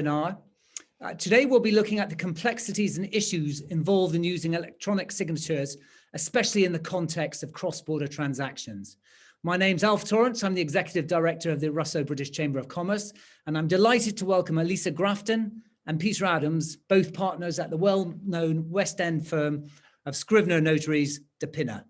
webinar. Today we'll be looking at the complexities and issues involved in using electronic signatures, especially in the context of cross-border transactions. My name's Alf Torrance. I'm the Executive Director of the Russo-British Chamber of Commerce, and I'm delighted to welcome Elisa Grafton and Peter Adams, both partners at the well-known West End firm of Scrivener Notaries, Pinna.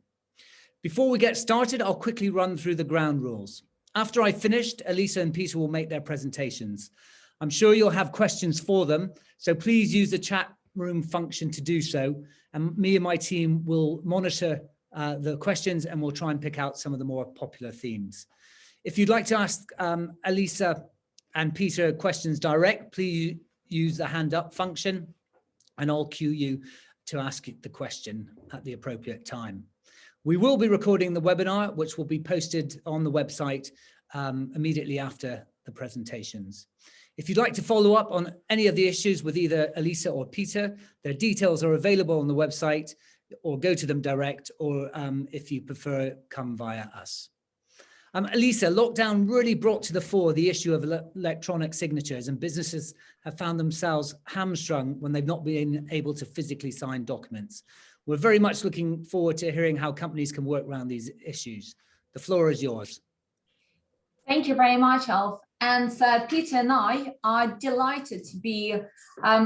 Before we get started, I'll quickly run through the ground rules. After I've finished, Elisa and Peter will make their presentations. I'm sure you'll have questions for them, so please use the chat room function to do so. And me and my team will monitor the questions and we'll try and pick out some of the more popular themes. If you'd like to ask Elisa and Peter questions direct, please use the hand up function and I'll cue you to ask the question at the appropriate time. We will be recording the webinar, which will be posted on the website immediately after the presentations. If you'd like to follow up on any of the issues with either Elisa or Peter, their details are available on the website, or go to them direct, or if you prefer, come via us. Elisa, lockdown really brought to the fore the issue of electronic signatures, and businesses have found themselves hamstrung when they've not been able to physically sign documents. We're very much looking forward to hearing how companies can work around these issues. The floor is yours. Thank you very much, Alf. And Peter and I are delighted to be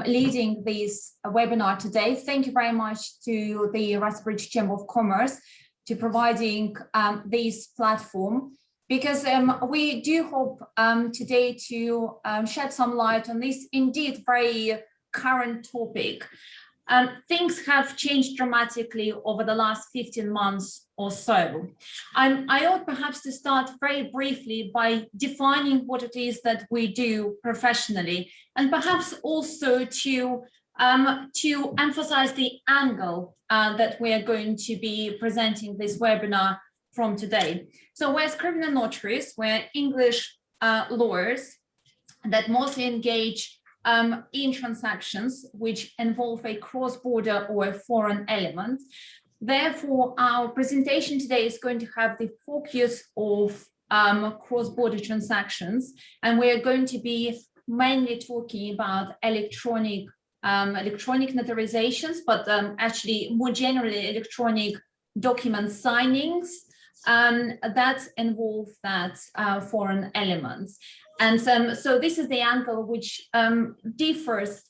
leading this webinar today. Thank you very much to the Russo-British Chamber of Commerce to providing this platform, because we do hope today to shed some light on this indeed very current topic. Things have changed dramatically over the last 15 months or so. I ought perhaps to start very briefly by defining what it is that we do professionally, and perhaps also to emphasize the angle that we are going to be presenting this webinar from today. So we're Scrivener Notaries, we're English lawyers that mostly engage in transactions which involve a cross-border or a foreign element. Therefore, our presentation today is going to have the focus of cross-border transactions, and we're going to be mainly talking about electronic notarizations, but actually more generally electronic document signings that involve that foreign elements. And so this is the angle which differs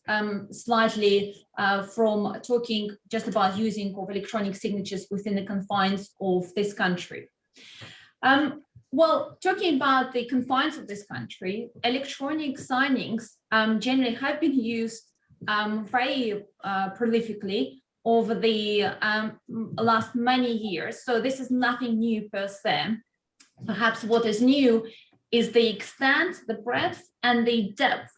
slightly from talking just about using of electronic signatures within the confines of this country. Well, talking about the confines of this country, electronic signings generally have been used very prolifically over the last many years. So this is nothing new per se. Perhaps what is new is the extent, the breadth, and the depth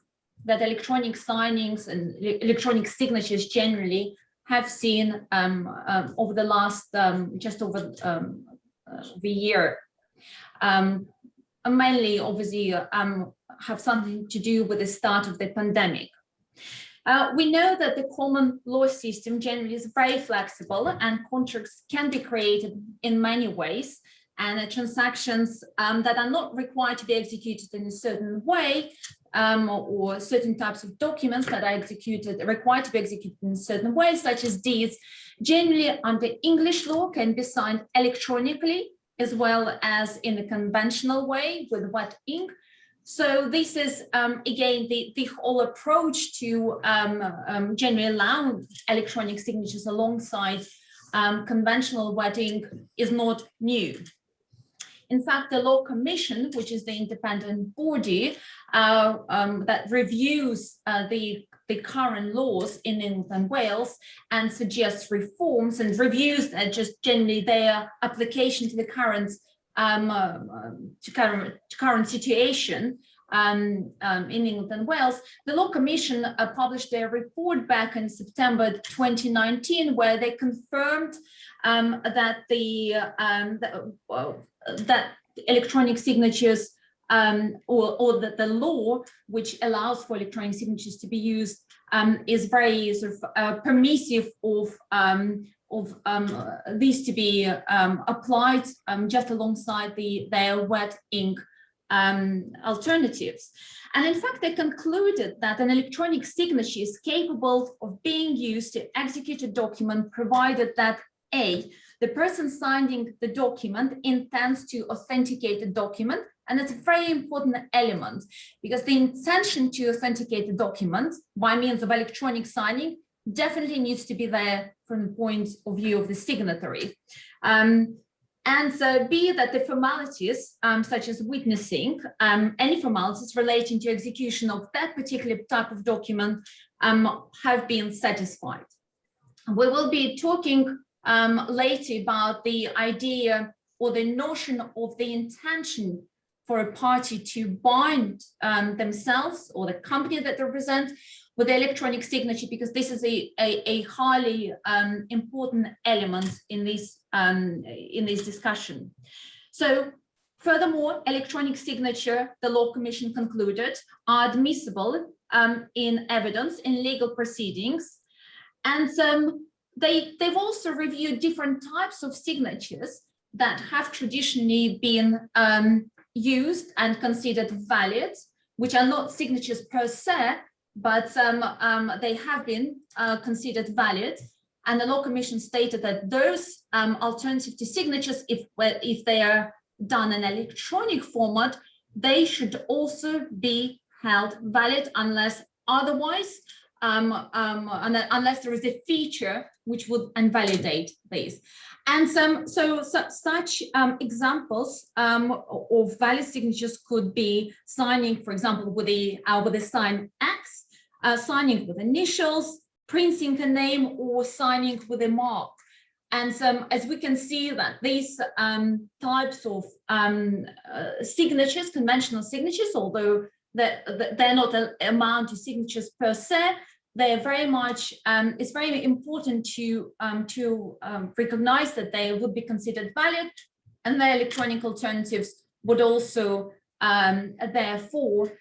that electronic signings and electronic signatures generally have seen over the last just over the year. Mainly, obviously, have something to do with the start of the pandemic. We know that the common law system generally is very flexible, and contracts can be created in many ways. And transactions that are not required to be executed in a certain way, or certain types of documents that are required to be executed in a certain way, such as deeds, generally under English law can be signed electronically as well as in a conventional way with wet ink. So this is, again, the whole approach to generally allowing electronic signatures alongside conventional wet ink is not new. In fact, the Law Commission, which is the independent body that reviews the current laws in England and Wales and suggests reforms and reviews just generally their application to the current current situation in England and Wales, the Law Commission published their report back in September 2019, where they confirmed that that electronic signatures or that the law which allows for electronic signatures to be used is very sort of permissive of these to be applied just alongside their wet ink alternatives. And in fact, they concluded that an electronic signature is capable of being used to execute a document, provided that A, the person signing the document intends to authenticate the document. And it's a very important element, because the intention to authenticate the document by means of electronic signing definitely needs to be there from the point of view of the signatory. And so B, that the formalities, such as witnessing, any formalities relating to execution of that particular type of document have been satisfied. We will be talking later about the idea or the notion of the intention for a party to bind themselves or the company that they represent with the electronic signature, because this is a highly important element in this discussion. So furthermore, electronic signature, the Law Commission concluded, are admissible in evidence in legal proceedings. And they've also reviewed different types of signatures that have traditionally been used and considered valid, which are not signatures per se, but they have been considered valid. And the Law Commission stated that those alternative to signatures, if they are done in electronic format, they should also be held valid unless otherwise, unless there is a feature which would invalidate these. And such examples of valid signatures could be signing, for example, with a sign X, signing with initials, printing a name, or signing with a mark. And as we can see that these types of signatures, conventional signatures, although they're not an amount of signatures per se, they're very much, it's very important to recognize that they would be considered valid, and their electronic alternatives would also therefore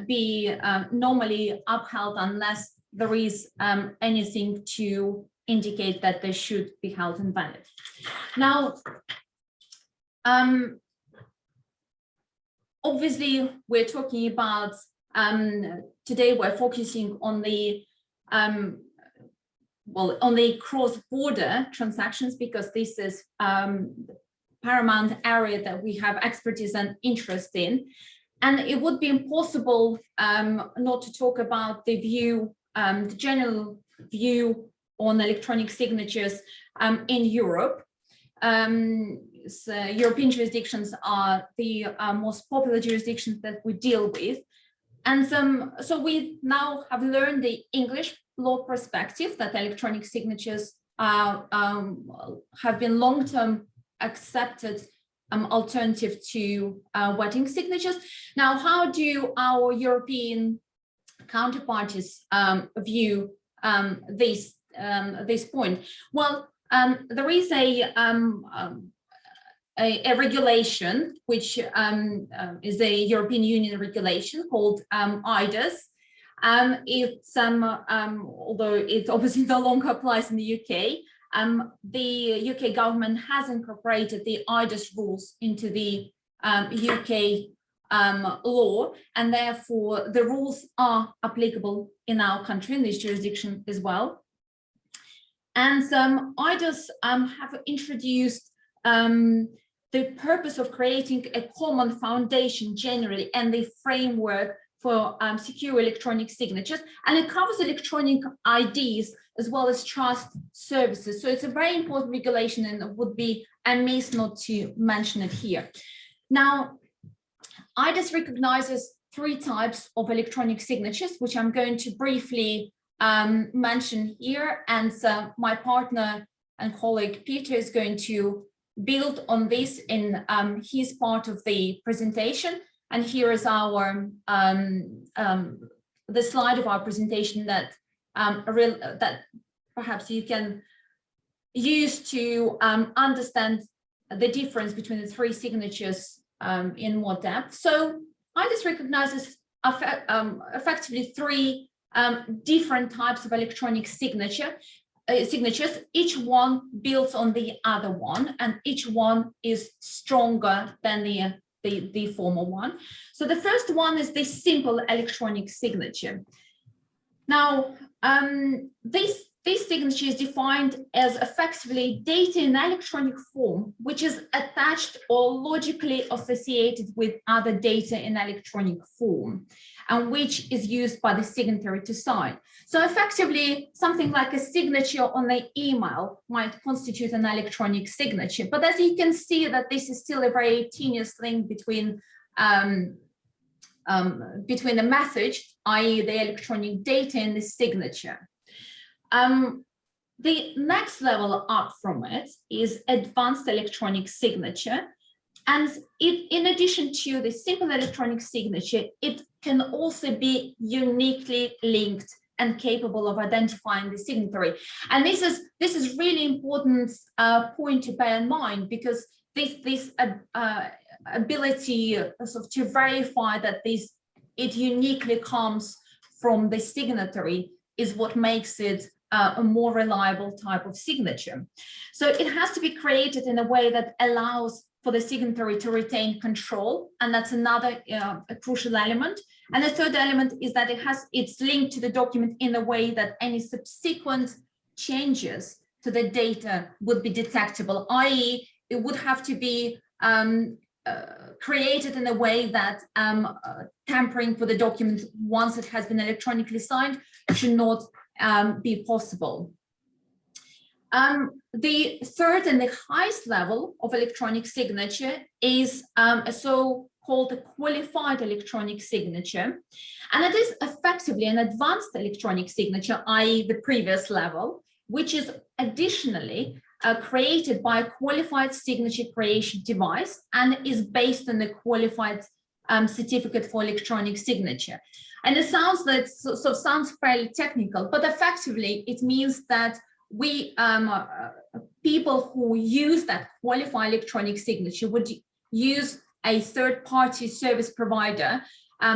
be normally upheld unless there is anything to indicate that they should be held invalid. Now, obviously, we're talking about today we're focusing on the on the cross-border transactions, because this is paramount area that we have expertise and interest in. And it would be impossible not to talk about the view, the general view on electronic signatures in Europe. So European jurisdictions are the most popular jurisdictions that we deal with. And so we now have learned the English law perspective that electronic signatures have been long-term accepted alternative to wedding signatures. Now, how do our European counterparties view this point? Well, there is a regulation, which is a European Union regulation called IDAS. It's although it obviously no longer applies in the UK, the UK government has incorporated the IDAS rules into the UK law, and therefore the rules are applicable in our country, in this jurisdiction as well. And IDAS have introduced the purpose of creating a common foundation generally and the framework for secure electronic signatures, and it covers electronic IDs as well as trust services. So it's a very important regulation, and it would be amiss not to mention it here. Now, IDAS recognizes three types of electronic signatures, which I'm going to briefly mention here, and my partner and colleague Peter is going to build on this in his part of the presentation. And here is our the slide of our presentation that that perhaps you can use to understand the difference between the three signatures in more depth. So IDAS recognizes effectively three different types of electronic signatures. Each one builds on the other one, and each one is stronger than the formal one. So the first one is this simple electronic signature. Now, this signature is defined as effectively data in electronic form, which is attached or logically associated with other data in electronic form, and which is used by the signatory to sign. So effectively, something like a signature on the email might constitute an electronic signature. But as you can see, that this is still a very tenuous link between the message, i.e. the electronic data, and the signature. The next level up from it is advanced electronic signature. And in addition to the simple electronic signature, it can also be uniquely linked and capable of identifying the signatory. And this is really important point to bear in mind, because this ability sort of to verify that it uniquely comes from the signatory is what makes it a more reliable type of signature. So it has to be created in a way that allows for the signatory to retain control, and that's another a crucial element. And the third element is that it's linked to the document in a way that any subsequent changes to the data would be detectable, i.e. it would have to be created in a way that tampering for the document once it has been electronically signed should not be possible. The third and the highest level of electronic signature is a so-called qualified electronic signature. And it is effectively an advanced electronic signature, i.e. the previous level, which is additionally created by a qualified signature creation device and is based on the qualified certificate for electronic signature. And it sounds fairly technical, but effectively it means that we people who use that qualified electronic signature would use a third-party service provider,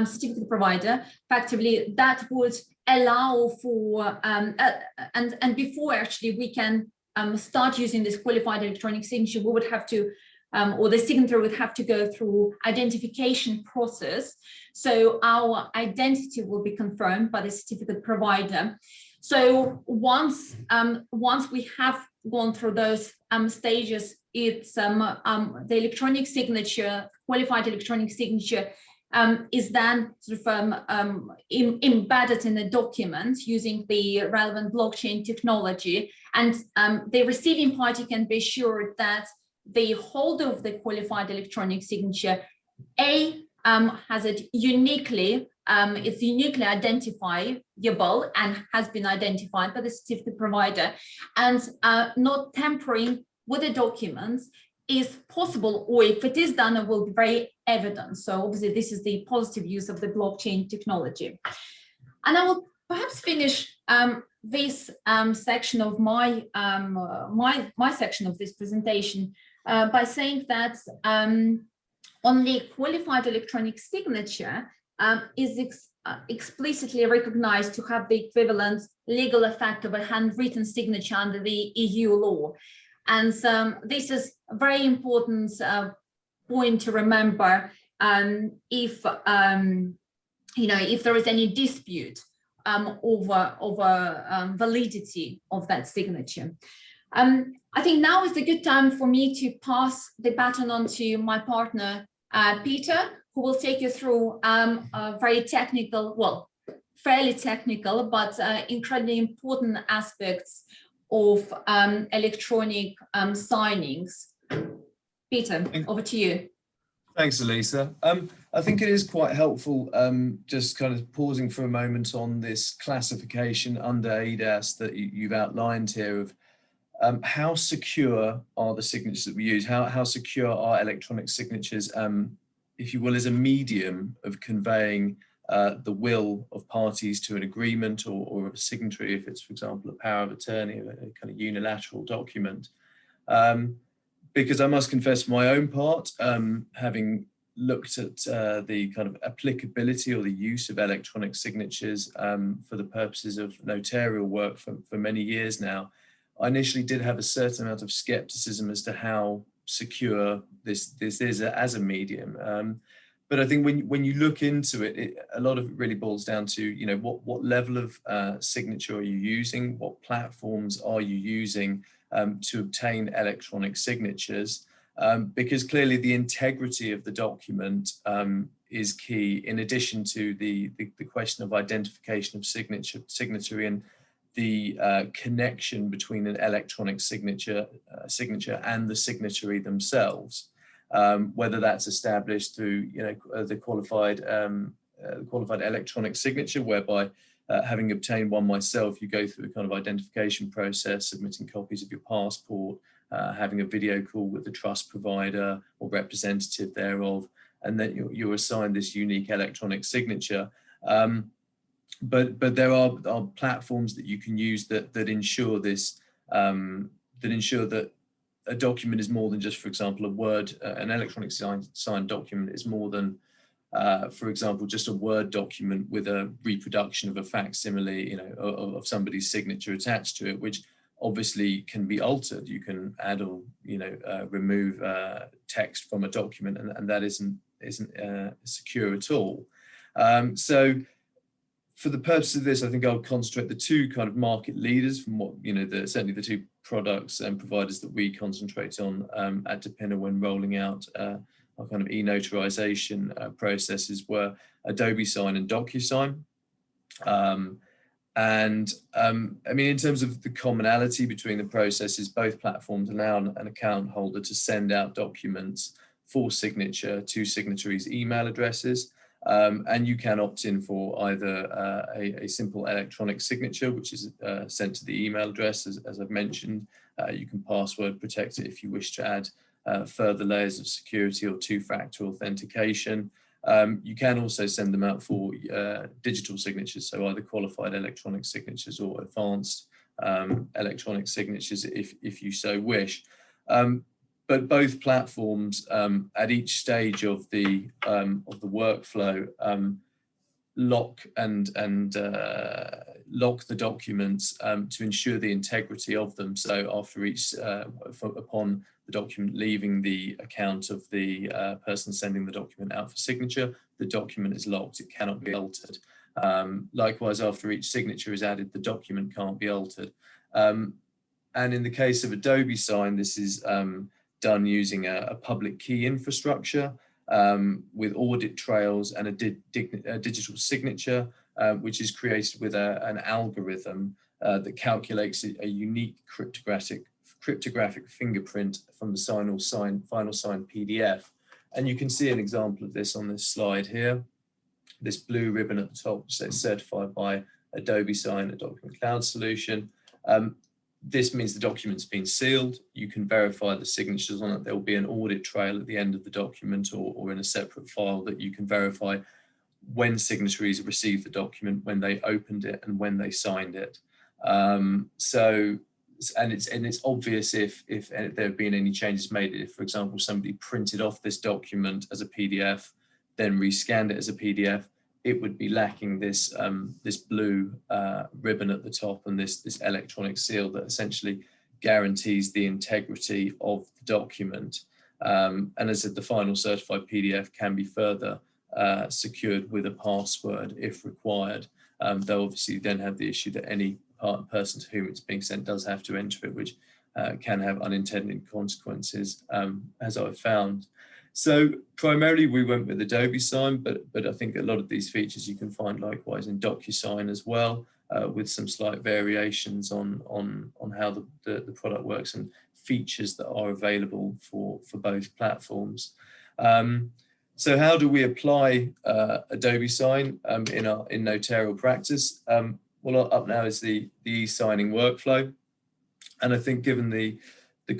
certificate provider, effectively that would allow for and before actually we can start using this qualified electronic signature, we would have to or the signatory would have to go through identification process. So our identity will be confirmed by the certificate provider. So once we have gone through those stages, it's the electronic signature, qualified electronic signature, is then sort of embedded in a document using the relevant blockchain technology, and the receiving party can be assured that the holder of the qualified electronic signature has it uniquely, it's uniquely identifiable and has been identified by the certificate provider, and not tampering with the documents is possible, or if it is done, it will be very evident. So obviously this is the positive use of the blockchain technology. And I will perhaps finish this section of my section of this presentation by saying that only qualified electronic signature is explicitly recognized to have the equivalent legal effect of a handwritten signature under the EU law. And this is a very important point to remember if there is any dispute over validity of that signature. I think now is a good time for me to pass the baton on to my partner, Peter, who will take you through a very technical, well, fairly technical, but incredibly important aspects of electronic signings. Peter, over to you. Thanks, Elisa. I think it is quite helpful just kind of pausing for a moment on this classification under ADAS that you've outlined here of how secure are the signatures that we use? How secure are electronic signatures, if you will, as a medium of conveying the will of parties to an agreement or a signatory, if it's, for example, a power of attorney, a kind of unilateral document. Because I must confess for my own part, having looked at the kind of applicability or the use of electronic signatures for the purposes of notarial work for many years now, I initially did have a certain amount of skepticism as to how secure this is as a medium. But I think when you look into it, a lot of it really boils down to, you know, what level of signature are you using? What platforms are you using to obtain electronic signatures? Because clearly the integrity of the document is key, in addition to the question of identification of signatory and the connection between an electronic signature and the signatory themselves. Whether that's established through, you know, the qualified electronic signature, whereby having obtained one myself, you go through a kind of identification process, submitting copies of your passport, having a video call with the trust provider or representative thereof, and then you're assigned this unique electronic signature. But there are platforms that you can use that ensure this, that ensure that a document is more than just, for example, a Word, an electronic signed document is more than, for example, just a Word document with a reproduction of a facsimile, you know, of somebody's signature attached to it, which obviously can be altered. You can add or, you know, remove text from a document, and that isn't secure at all. So for the purpose of this, I think I'll concentrate the two kind of market leaders from what, you know, certainly the two products and providers that we concentrate on at Pinna when rolling out our kind of e-notarization processes were Adobe Sign and DocuSign. I mean, in terms of the commonality between the processes, both platforms allow an account holder to send out documents for signature to signatories' email addresses. And you can opt in for either a simple electronic signature, which is sent to the email address, as I've mentioned. You can password protect it if you wish to add further layers of security or two-factor authentication. You can also send them out for digital signatures, so either qualified electronic signatures or advanced electronic signatures if you so wish. But both platforms at each stage of the workflow lock the documents to ensure the integrity of them. So after each, upon the document leaving the account of the person sending the document out for signature, the document is locked. It cannot be altered. Likewise, after each signature is added, the document can't be altered. And in the case of Adobe Sign, this is done using a public key infrastructure with audit trails and a digital signature, which is created with an algorithm that calculates a unique cryptographic fingerprint from the final signed PDF. And you can see an example of this on this slide here. This blue ribbon at the top, which says certified by Adobe Sign, a document cloud solution. This means the document's been sealed. You can verify the signatures on it. There will be an audit trail at the end of the document or in a separate file that you can verify when signatories received the document, when they opened it, and when they signed it. It's obvious if there have been any changes made. If, for example, somebody printed off this document as a PDF, then rescanned it as a PDF, it would be lacking this this blue ribbon at the top and this electronic seal that essentially guarantees the integrity of the document. And as I said, the final certified PDF can be further secured with a password if required. They'll obviously then have the issue that any person to whom it's being sent does have to enter it, which can have unintended consequences, as I've found. So primarily we went with Adobe Sign, but I think a lot of these features you can find likewise in DocuSign as well, with some slight variations on how the product works and features that are available for both platforms. So how do we apply Adobe Sign in notarial practice? Well, up now is the e-signing workflow, and I think given the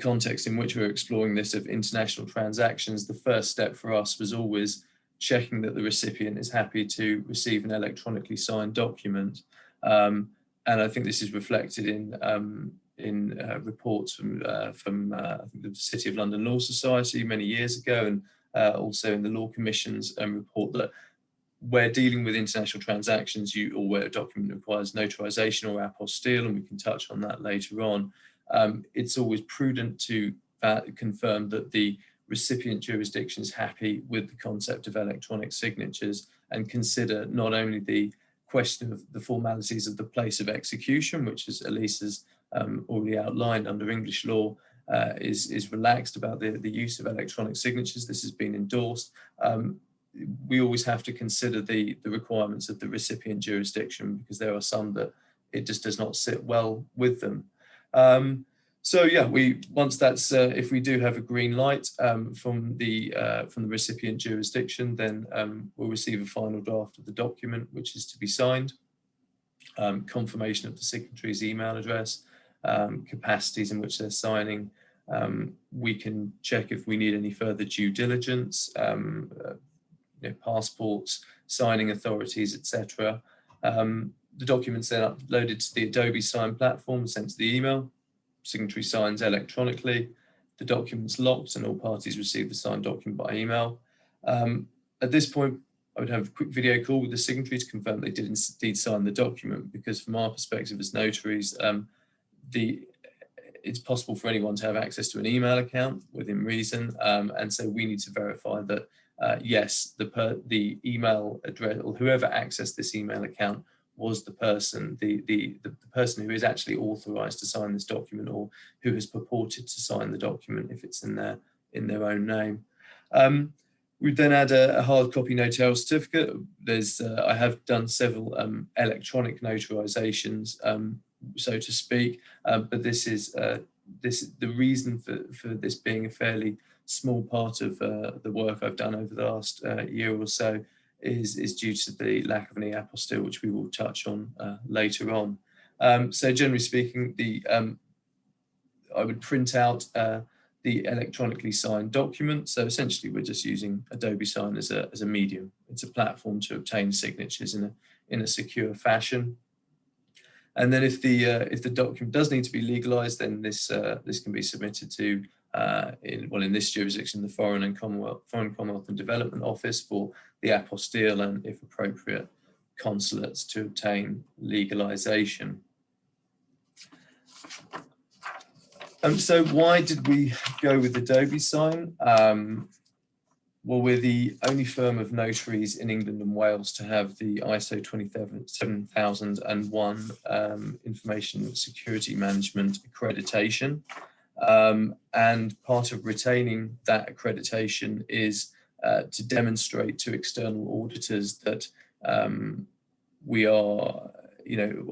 context in which we're exploring this of international transactions, the first step for us was always checking that the recipient is happy to receive an electronically signed document. And I think this is reflected in reports from I think the City of London Law Society many years ago, and also in the Law Commission's report that where dealing with international transactions, or where a document requires notarization or apostille, and we can touch on that later on, it's always prudent to confirm that the recipient jurisdiction is happy with the concept of electronic signatures and consider not only the question of the formalities of the place of execution, which, as Elise has already outlined under English law, is relaxed about the use of electronic signatures. This has been endorsed. We always have to consider the requirements of the recipient jurisdiction, because there are some that it just does not sit well with them. So yeah, once that's if we do have a green light from the recipient jurisdiction, then we'll receive a final draft of the document, which is to be signed, confirmation of the signatory's email address, capacities in which they're signing. We can check if we need any further due diligence, passports, signing authorities, etc. The documents then uploaded to the Adobe Sign platform, sent to the email. Signatory signs electronically. The document's locked and all parties receive the signed document by email. At this point, I would have a quick video call with the signatory to confirm they did indeed sign the document, because from our perspective as notaries, it's possible for anyone to have access to an email account within reason, and so we need to verify that yes, the email address, or whoever accessed this email account, was the person, the person who is actually authorized to sign this document, or who has purported to sign the document if it's in their own name. We then add a hard copy notarial certificate. I have done several electronic notarizations, so to speak, but this is the reason for this being a fairly small part of the work I've done over the last year or so is due to the lack of an e-apostille, which we will touch on later on. So generally speaking, I would print out the electronically signed document. So essentially, we're just using Adobe Sign as a medium. It's a platform to obtain signatures in a secure fashion. And then if the document does need to be legalized, then this can be submitted to in this jurisdiction, the Foreign Commonwealth and Development Office for the apostille, and if appropriate, consulates to obtain legalization. So why did we go with Adobe Sign? Well, we're the only firm of notaries in England and Wales to have the ISO 27001 Information Security Management accreditation. And part of retaining that accreditation is to demonstrate to external auditors that we are,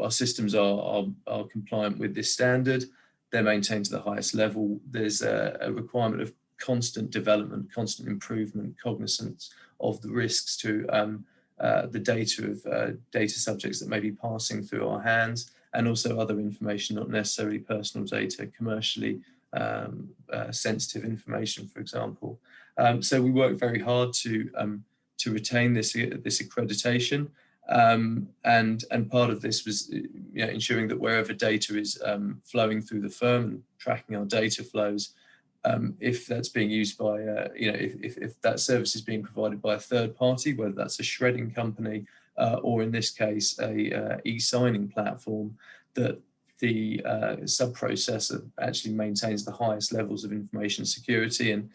our systems are compliant with this standard. They're maintained to the highest level. There's a requirement of constant development, constant improvement, cognizance of the risks to the data of data subjects that may be passing through our hands, and also other information, not necessarily personal data, commercially sensitive information, for example. So we work very hard to retain this accreditation, and part of this was ensuring that wherever data is flowing through the firm and tracking our data flows, if that's being used by, if that service is being provided by a third party, whether that's a shredding company or in this case a e-signing platform, that the sub-processor actually maintains the highest levels of information security. And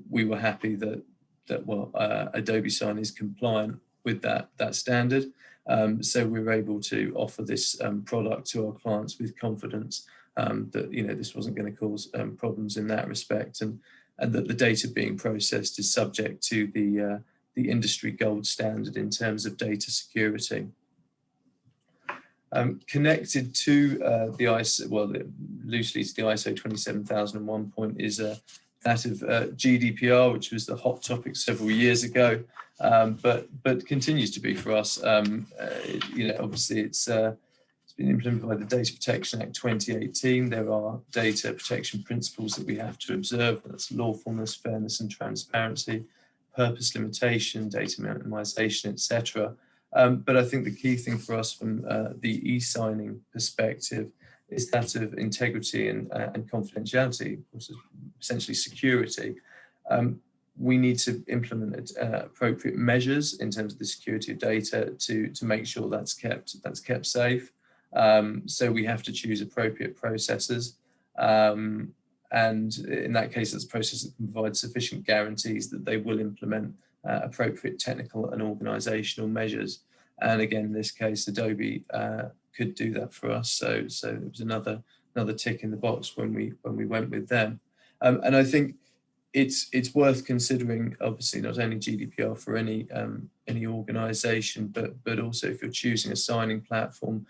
we were happy that Adobe Sign is compliant with that standard. So we were able to offer this product to our clients with confidence that this wasn't going to cause problems in that respect, and that the data being processed is subject to the industry gold standard in terms of data security. Connected to the ISO, loosely to the ISO 27001 point is that of GDPR, which was the hot topic several years ago, but continues to be for us. Obviously it's been implemented by the Data Protection Act 2018. There are data protection principles that we have to observe. That's lawfulness, fairness and transparency, purpose limitation, data minimization, etc. But I think the key thing for us from the e-signing perspective is that of integrity and confidentiality, which is essentially security. We need to implement appropriate measures in terms of the security of data to make sure that's kept safe. So we have to choose appropriate processes, and and in that case, it's a process that can provide sufficient guarantees that they will implement appropriate technical and organizational measures. And again, in this case, Adobe could do that for us. So it was another tick in the box when we went with them. And I think it's worth considering, obviously, not only GDPR for any organization, but also if you're choosing a signing platform,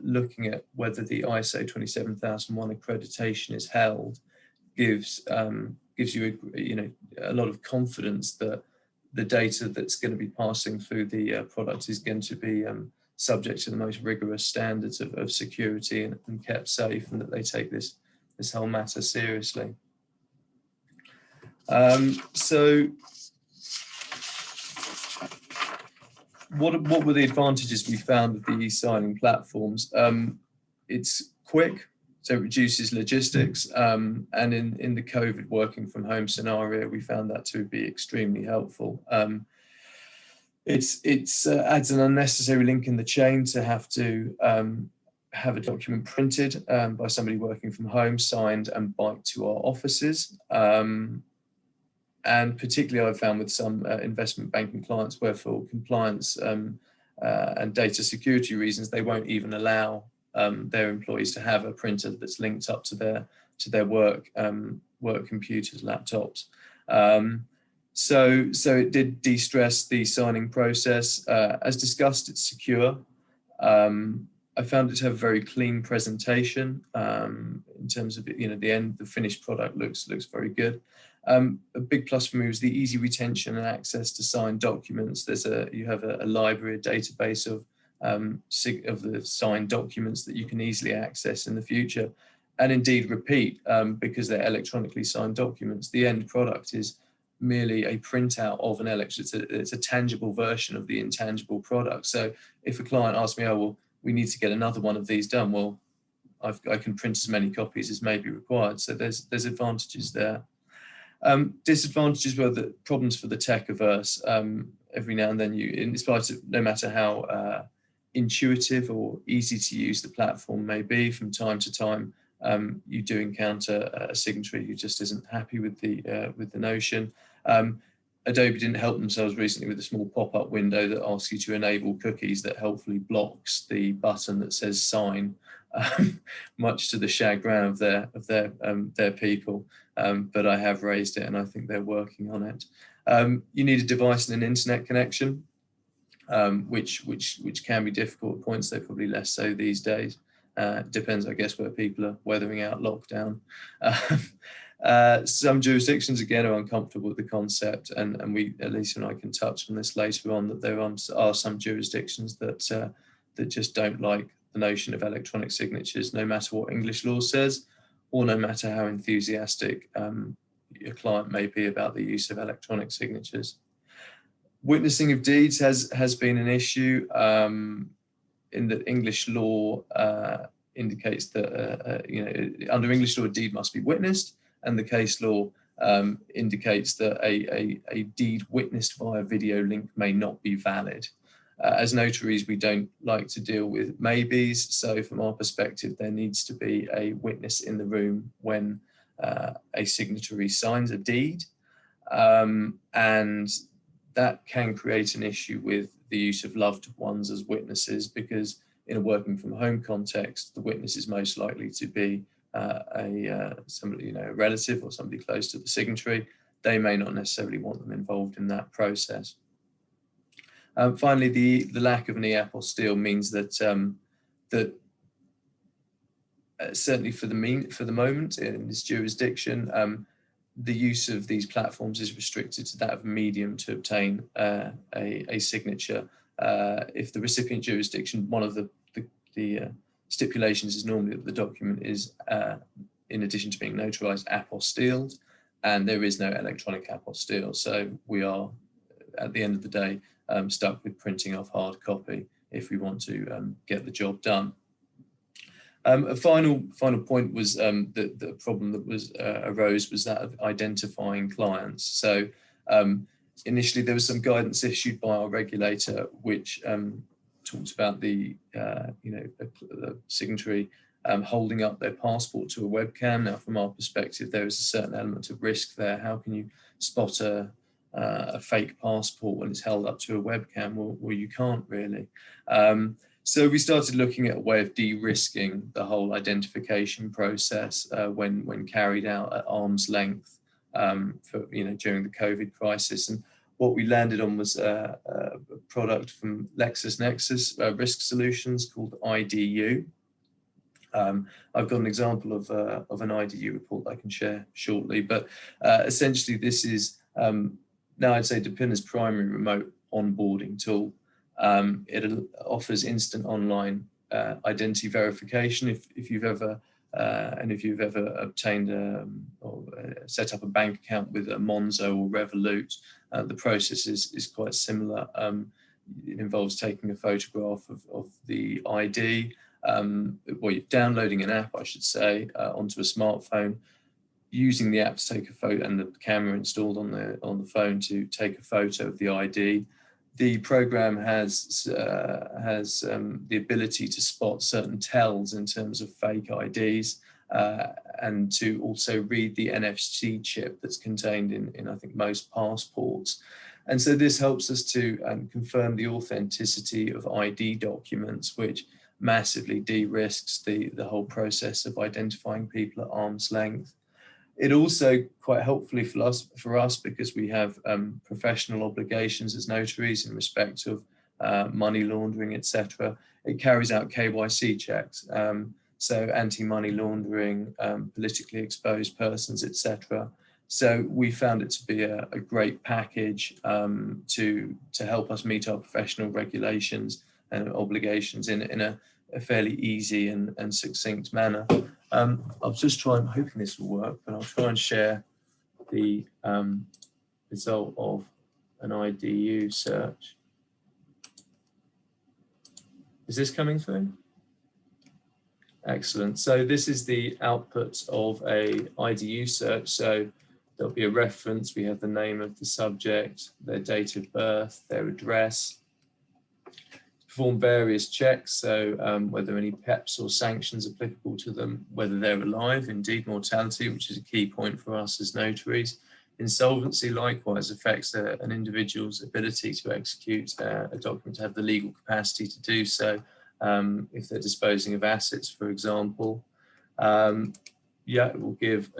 looking at whether the ISO 27001 accreditation is held gives you a lot of confidence that the data that's going to be passing through the product is going to be subject to the most rigorous standards of security and kept safe, and that they take this whole matter seriously. So what were the advantages we found with the e-signing platforms? It's quick, so it reduces logistics, and in the COVID working from home scenario, we found that to be extremely helpful. It adds an unnecessary link in the chain to have to have a document printed by somebody working from home, signed and biked to our offices. And particularly I've found with some investment banking clients where for compliance and data security reasons, they won't even allow their employees to have a printer that's linked up to their work computers, laptops. So it did de-stress the signing process. As discussed, it's secure. I found it to have a very clean presentation in terms of, the finished product looks very good. A big plus for me was the easy retention and access to signed documents. You have a library, a database of the signed documents that you can easily access in the future, and indeed repeat because they're electronically signed documents. The end product is merely a printout of an it's a tangible version of the intangible product. So if a client asks me, oh, well, we need to get another one of these done, well, I can print as many copies as may be required. So there's advantages there. Disadvantages were the problems for the tech averse. Every now and then in spite of, no matter how intuitive or easy to use the platform may be, from time to time, you do encounter a signatory who just isn't happy with the notion. Adobe didn't help themselves recently with a small pop-up window that asks you to enable cookies that helpfully blocks the button that says sign, much to the chagrin of their people. But I have raised it and I think they're working on it. You need a device and an internet connection, which can be difficult at points, though probably less so these days. Depends, I guess, where people are weathering out lockdown. Some jurisdictions, again, are uncomfortable with the concept, and Elisa and I can touch on this later on, that there are some jurisdictions that just don't like the notion of electronic signatures, no matter what English law says, or no matter how enthusiastic your client may be about the use of electronic signatures. Witnessing of deeds has been an issue, in that English law indicates that under English law, a deed must be witnessed, and the case law indicates that a deed witnessed via video link may not be valid. As notaries, we don't like to deal with maybes, so from our perspective, there needs to be a witness in the room when a signatory signs a deed, and that can create an issue with the use of loved ones as witnesses, because in a working from home context, the witness is most likely to be somebody, a relative or somebody close to the signatory. They may not necessarily want them involved in that process. Finally, the lack of an e-apostille means that certainly for the moment in this jurisdiction, the use of these platforms is restricted to that of a medium to obtain a signature. If the recipient jurisdiction, one of the stipulations is normally that the document is, in addition to being notarized, apostilled, and there is no electronic apostille. So we are, at the end of the day, stuck with printing off hard copy if we want to get the job done. A final point was the problem that arose was that of identifying clients. So initially there was some guidance issued by our regulator which talked about the signatory holding up their passport to a webcam. Now, from our perspective, there is a certain element of risk there. How can you spot a fake passport when it's held up to a webcam? Well, you can't really. So we started looking at a way of de-risking the whole identification process when carried out at arm's length during the COVID crisis. And what we landed on was a product from LexisNexis Risk Solutions called IDU. I've got an example of an IDU report I can share shortly, but essentially this is now I'd say Pinna's primary remote onboarding tool. It offers instant online identity verification if you've ever obtained or set up a bank account with a Monzo or Revolut. The process is quite similar. It involves taking a photograph of the ID, you're downloading an app, I should say, onto a smartphone, using the app to take a photo and the camera installed on the phone to take a photo of the ID. The program has the ability to spot certain tells in terms of fake IDs and to also read the NFC chip that's contained in I think most passports. And so this helps us to confirm the authenticity of ID documents, which massively de-risks the whole process of identifying people at arm's length. It also quite helpfully for us because we have professional obligations as notaries in respect of money laundering, etc. It carries out KYC checks, so anti-money laundering, politically exposed persons, etc. So we found it to be a great package to help us meet our professional regulations and obligations in a fairly easy and succinct manner. I'll just try, I'm hoping this will work, but I'll try and share the result of an IDU search. Is this coming through? Excellent. So this is the output of a IDU search. So there'll be a reference. We have the name of the subject, their date of birth, their address. Perform various checks, so whether any PEPs or sanctions applicable to them, whether they're alive, indeed mortality, which is a key point for us as notaries. Insolvency likewise affects an individual's ability to execute a document, to have the legal capacity to do so, if they're disposing of assets, for example. It will give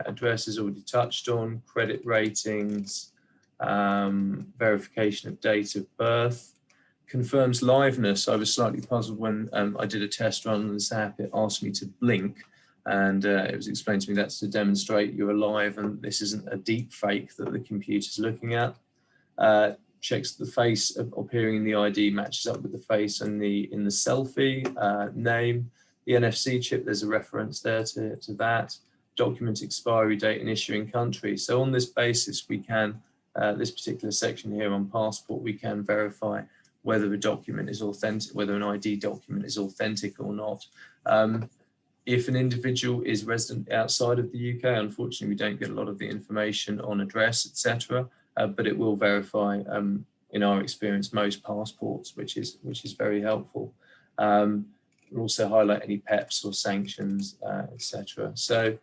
addresses already touched on, credit ratings, verification of date of birth. Confirms liveness. I was slightly puzzled when I did a test run on this app. It asked me to blink, and it was explained to me that's to demonstrate you're alive and this isn't a deep fake that the computer's looking at. Checks the face appearing in the ID matches up with the face in the selfie. Name, the NFC chip, there's a reference there to that. Document expiry date and issuing country. So on this basis, we can, this particular section here on passport, we can verify whether a document is authentic, whether an ID document is authentic or not. If an individual is resident outside of the UK, unfortunately, we don't get a lot of the information on address, etc. But it will verify, in our experience, most passports, which is very helpful. We'll also highlight any PEPs or sanctions, etc. So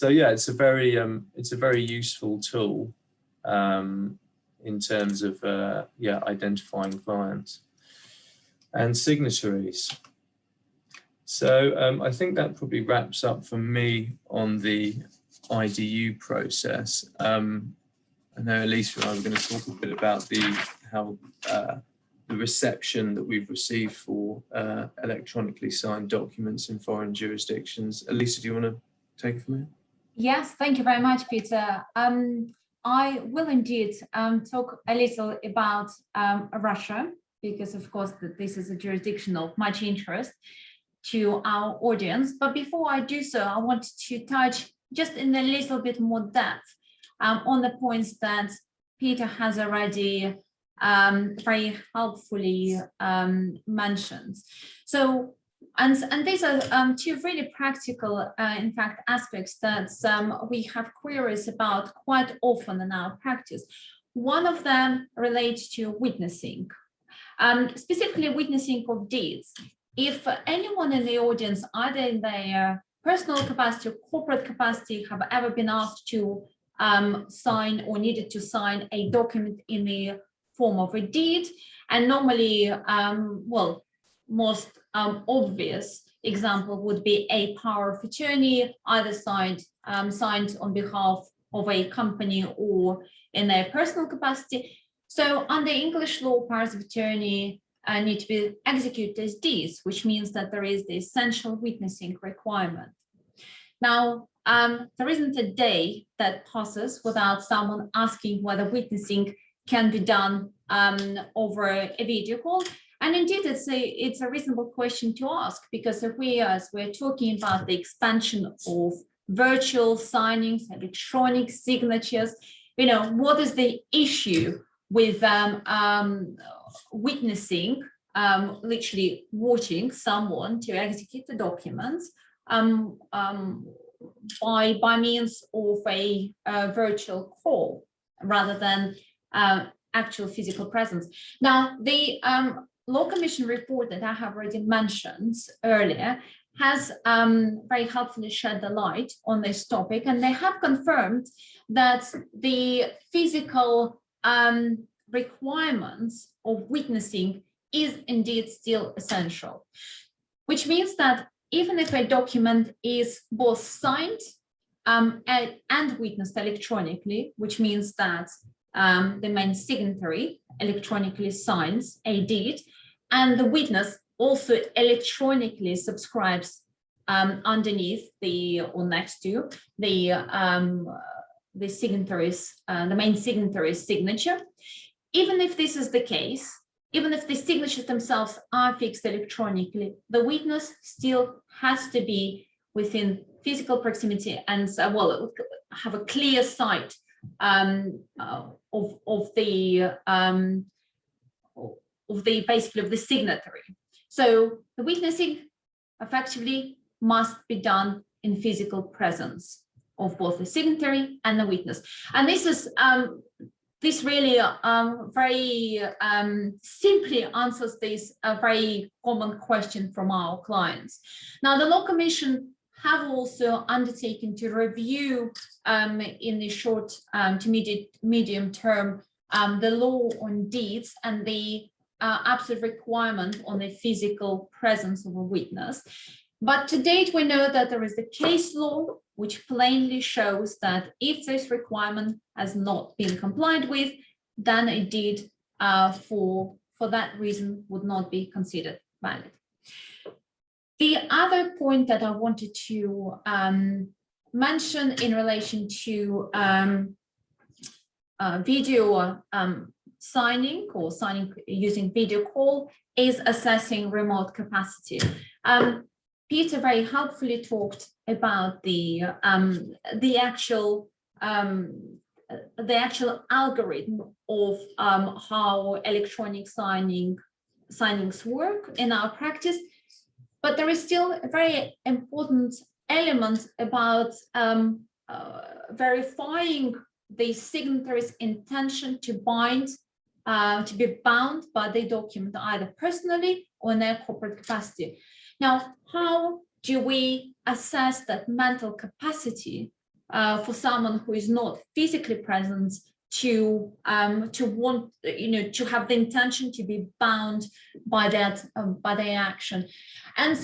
yeah, it's a very useful tool. In terms of identifying clients and signatories. So I think that probably wraps up for me on the IDU process. I know Elisa and I were going to talk a bit about how the reception that we've received for electronically signed documents in foreign jurisdictions. Elisa, do you want to take it from here? Yes, thank you very much, Peter. I will indeed talk a little about Russia, because of course this is a jurisdiction of much interest to our audience. But before I do so, I want to touch just in a little bit more depth on the points that Peter has already very helpfully mentioned. So, and these are two really practical, in fact, aspects that we have queries about quite often in our practice. One of them relates to witnessing, specifically witnessing of deeds. if anyone in the audience, either in their personal capacity or corporate capacity, have ever been asked to sign or needed to sign a document in the form of a deed, and normally, well, most obvious example would be a power of attorney, either signed on behalf of a company or in their personal capacity. So under English law, powers of attorney need to be executed as deeds, which means that there is the essential witnessing requirement. Now, there isn't a day that passes without someone asking whether witnessing can be done over a video call. And indeed, it's a reasonable question to ask, because if we're talking about the expansion of virtual signings, electronic signatures, you know, what is the issue with witnessing, literally watching someone to execute the documents by means of a virtual call rather than actual physical presence. Now, the Law Commission report that I have already mentioned earlier has very helpfully shed the light on this topic, and they have confirmed that the physical requirements of witnessing is indeed still essential, which means that even if a document is both signed and witnessed electronically, which means that the main signatory electronically signs a deed, and the witness also electronically subscribes underneath or next to the signatory's, the main signatory's signature. Even if this is the case, even if the signatures themselves are fixed electronically, the witness still has to be within physical proximity and well, have a clear sight of the signatory. So the witnessing effectively must be done in physical presence of both the signatory and the witness. And this is this really very simply answers this very common question from our clients. Now, the Law Commission have also undertaken to review in the short to medium term the law on deeds and the absolute requirement on the physical presence of a witness. But to date, we know that there is the case law, which plainly shows that if this requirement has not been complied with, then a deed for that reason would not be considered valid. The other point that I wanted to mention in relation to video signing or signing using video call is assessing remote capacity. Peter very helpfully talked about the actual algorithm of how electronic signings work in our practice, but there is still a very important element about verifying the signatory's intention to be bound by the document either personally or in their corporate capacity. Now, how do we assess that mental capacity for someone who is not physically present to want, to have the intention to be bound by that by their action? And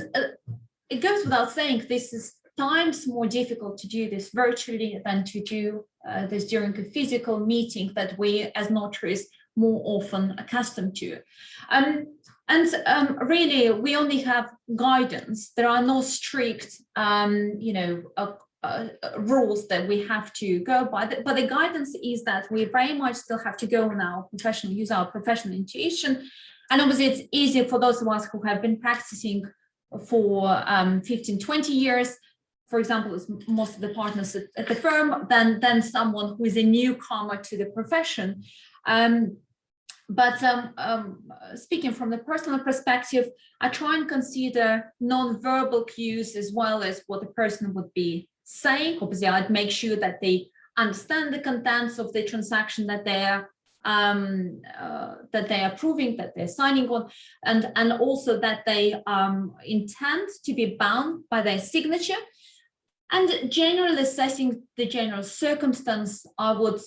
it goes without saying, this is times more difficult to do this virtually than to do this during a physical meeting that we as notaries more often accustomed to. Really, we only have guidance. There are no strict, rules that we have to go by. But the guidance is that we very much still have to go on use our professional intuition. And obviously, it's easier for those of us who have been practicing for 15, 20 years, for example, as most of the partners at the firm, than someone who is a newcomer to the profession. But speaking from the personal perspective, I try and consider non-verbal cues as well as what the person would be saying. Obviously, I'd make sure that they understand the contents of the transaction that they're that they are approving, that they're signing on, and also that they intend to be bound by their signature. And generally assessing the general circumstance, I would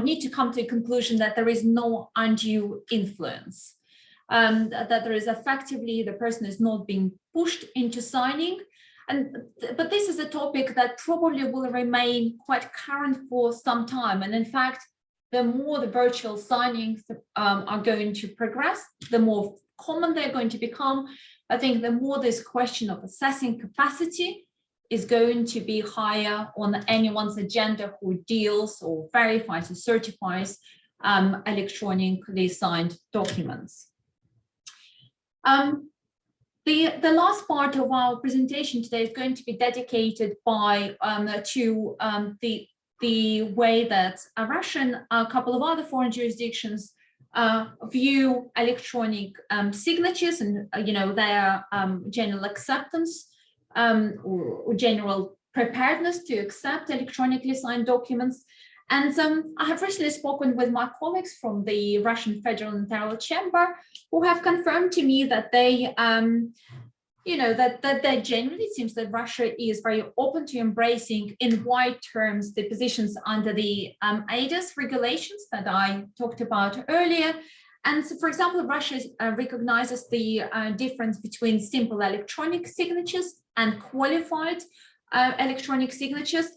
need to come to a conclusion that there is no undue influence, that there is effectively the person is not being pushed into signing. But this is a topic that probably will remain quite current for some time. And in fact, the more the virtual signings are going to progress, the more common they're going to become. I think the more this question of assessing capacity is going to be higher on anyone's agenda who deals or verifies or certifies electronically signed documents. The last part of our presentation today is going to be dedicated to the way that Russia and a couple of other foreign jurisdictions view electronic signatures and their general acceptance or general preparedness to accept electronically signed documents. And I have recently spoken with my colleagues from the Russian Federal Notarial Chamber, who have confirmed to me that they, that generally it seems that Russia is very open to embracing in wide terms the positions under the ADAS regulations that I talked about earlier. And so, for example, Russia recognizes the difference between simple electronic signatures and qualified electronic signatures.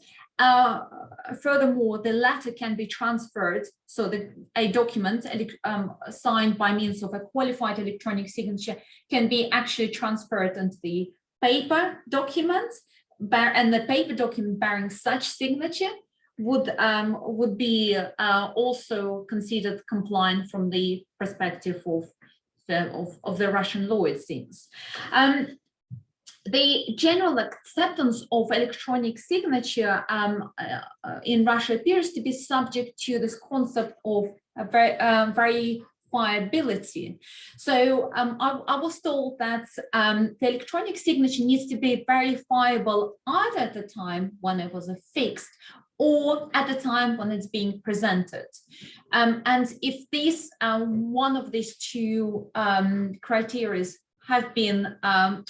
Furthermore, the latter can be transferred, so that a document signed by means of a qualified electronic signature can be actually transferred into the paper document, and the paper document bearing such signature would be also considered compliant from the perspective of the Russian law, it seems. The general acceptance of electronic signature in Russia appears to be subject to this concept of verifiability. So I was told that the electronic signature needs to be verifiable either at the time when it was affixed or at the time when it's being presented. And if this one of these two criteria have been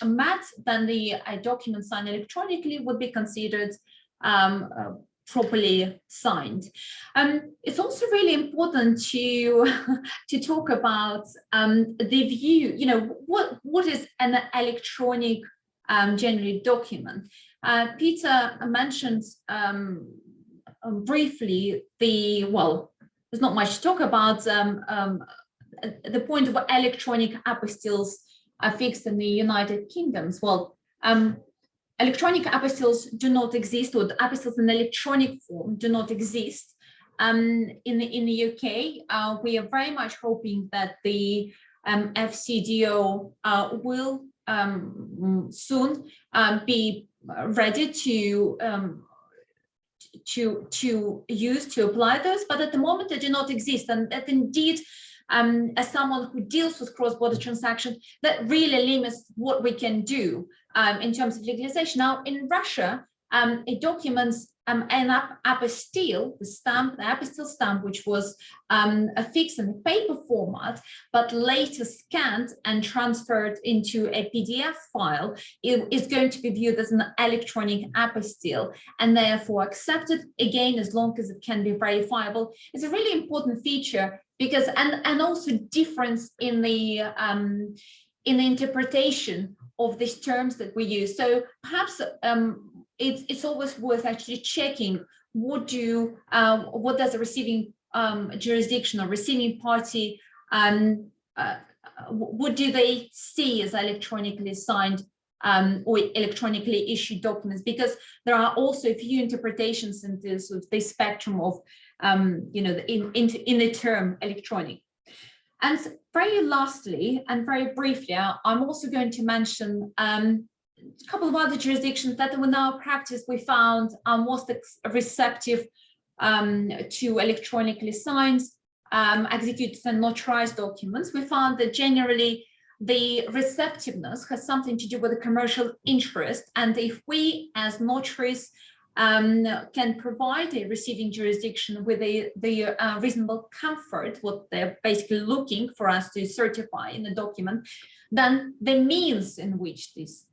met, then the document signed electronically would be considered properly signed. It's also really important to talk about the view, what is an electronic generally document. Peter mentioned briefly there's not much to talk about the point of electronic apostilles affixed in the United Kingdom. Well, electronic apostilles do not exist, or the apostilles in electronic form do not exist in the UK. We are very much hoping that the FCDO will soon be ready to apply those, but at the moment they do not exist, and that indeed, as someone who deals with cross-border transactions, that really limits what we can do in terms of legalization. Now, in Russia, a document, an apostille, the apostille stamp, which was affixed in a paper format, but later scanned and transferred into a PDF file, is going to be viewed as an electronic apostille and therefore accepted, again, as long as it can be verifiable. It's a really important feature because, and also difference in the interpretation of these terms that we use. So perhaps it's always worth actually checking what does the receiving jurisdiction or receiving party, what do they see as electronically signed or electronically issued documents, because there are also a few interpretations in this sort of the spectrum of in the term electronic. And very lastly and very briefly, I'm also going to mention a couple of other jurisdictions that in our practice we found most receptive to electronically signed, executed and notarized documents. We found that generally the receptiveness has something to do with the commercial interest, and if we as notaries can provide a receiving jurisdiction with the reasonable comfort, what they're basically looking for us to certify in the document, then the means in which these